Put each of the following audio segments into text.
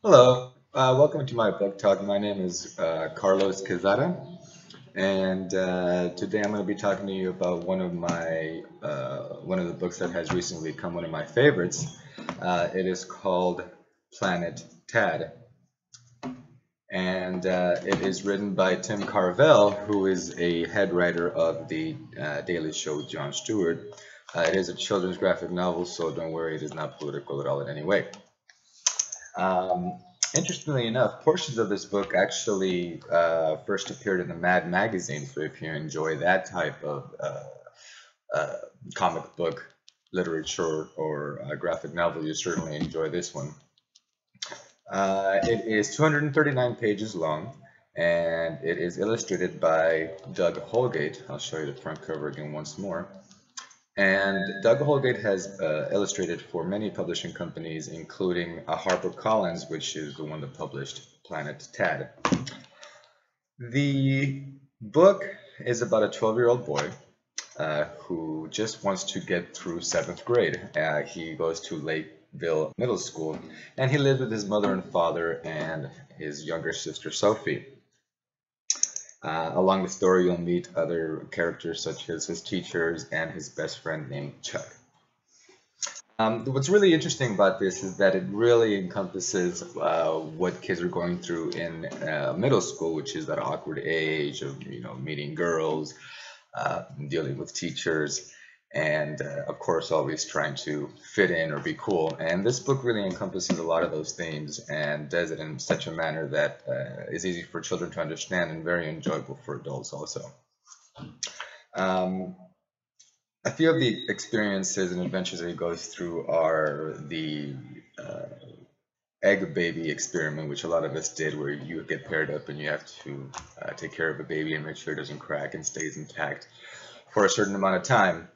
Hello, welcome to my book talk. My name is Carlos Quezada, and today I'm going to be talking to you about one of the books that has recently become one of my favorites. It is called Planet Tad, and it is written by Tim Carvell, who is a head writer of the Daily Show with Jon Stewart. It is a children's graphic novel, so don't worry, it is not political at all in any way. Um, Interestingly enough, portions of this book actually first appeared in the Mad magazine. So if you enjoy that type of uh, comic book literature or graphic novel, you certainly enjoy this one. It is 239 pages long, and it is illustrated by Doug Holgate. I'll show you the front cover again once more. And Doug Holgate has illustrated for many publishing companies, including HarperCollins, which is the one that published Planet Tad. The book is about a 12-year-old boy who just wants to get through 7th grade. He goes to Lakeville Middle School, and he lives with his mother and father and his younger sister, Sophie. Along the story, you'll meet other characters such as his teachers and his best friend named Chuck. What's really interesting about this is that it really encompasses what kids are going through in middle school, which is that awkward age of meeting girls, dealing with teachers, and of course always trying to fit in or be cool. And this book really encompasses a lot of those themes and does it in such a manner that is easy for children to understand and very enjoyable for adults also. Um, a few of the experiences and adventures that he goes through are the egg baby experiment, which a lot of us did, where you get paired up and you have to take care of a baby and make sure it doesn't crack and stays intact for a certain amount of time.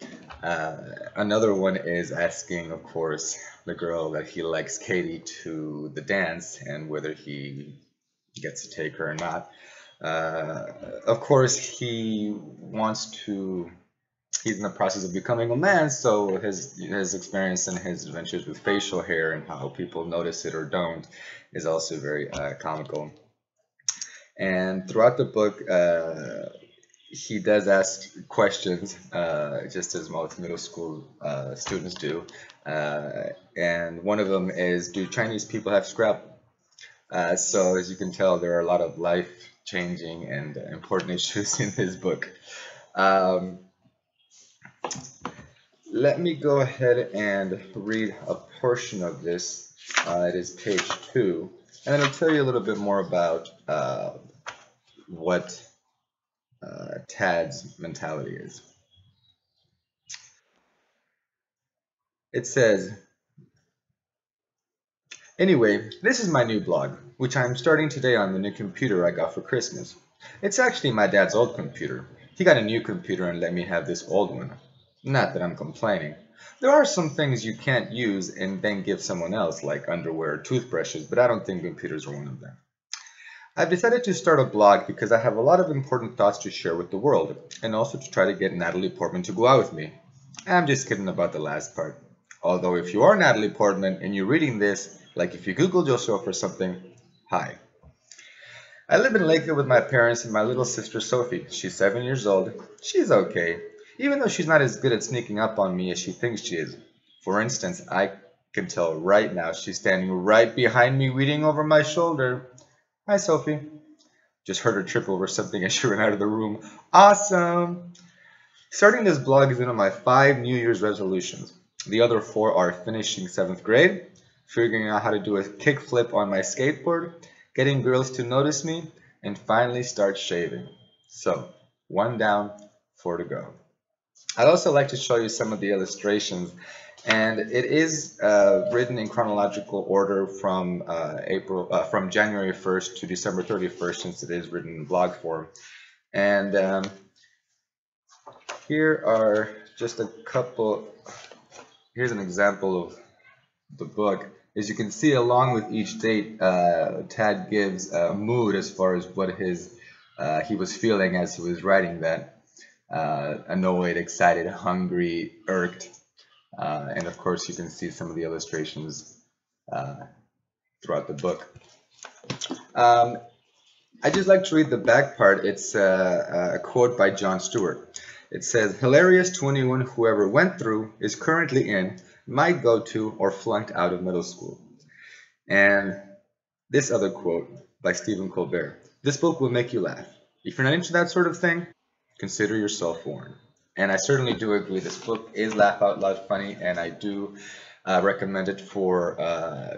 Another one is asking, of course, the girl that he likes, Katie, to the dance and whether he gets to take her or not. Of course, he wants to. He's in the process of becoming a man, so his experience and his adventures with facial hair and how people notice it or don't is also very comical. And throughout the book, he does ask questions, just as most middle school students do. And one of them is, do Chinese people have Scrabble? So as you can tell, there are a lot of life-changing and important issues in this book. Um, Let me go ahead and read a portion of this. It is page 2, and then I'll tell you a little bit more about what Tad's mentality is. It says, anyway, this is my new blog, which I am starting today on the new computer I got for Christmas. It's actually my dad's old computer. He got a new computer and let me have this old one. Not that I'm complaining. There are some things you can't use and then give someone else, like underwear or toothbrushes, but I don't think computers are one of them. I've decided to start a blog because I have a lot of important thoughts to share with the world, and also to try to get Natalie Portman to go out with me. I'm just kidding about the last part. Although if you are Natalie Portman and you're reading this, like if you Googled yourself or something, hi. I live in Lakeville with my parents and my little sister Sophie. She's 7 years old. She's okay, even though she's not as good at sneaking up on me as she thinks she is. For instance, I can tell right now she's standing right behind me reading over my shoulder. Hi, Sophie. Just heard her trip over something as she ran out of the room. Awesome! Starting this blog is one of my 5 New Year's resolutions. The other 4 are finishing 7th grade, figuring out how to do a kickflip on my skateboard, getting girls to notice me, and finally start shaving. So, 1 down, 4 to go. I'd also like to show you some of the illustrations, and it is written in chronological order from from January 1st to December 31st, since it is written in blog form. And here are just a couple. Here's an example of the book. As you can see, along with each date, Tad gives a mood as far as what he was feeling as he was writing that. Annoyed, excited, hungry, irked, and of course you can see some of the illustrations throughout the book. Um, I just like to read the back part. It's a quote by Jon Stewart. It says, "Hilarious to anyone who ever went through, is currently in, might go to, or flunked out of middle school." And this other quote by Stephen Colbert: "This book will make you laugh. If you're not into that sort of thing, consider yourself warned." And I certainly do agree. This book is laugh out loud funny, and I do recommend it for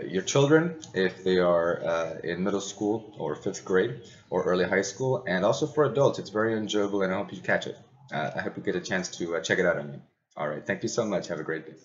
your children if they are in middle school or fifth grade or early high school, and also for adults. It's very enjoyable, and I hope you catch it. I hope you get a chance to check it out on me. All right, thank you so much. Have a great day.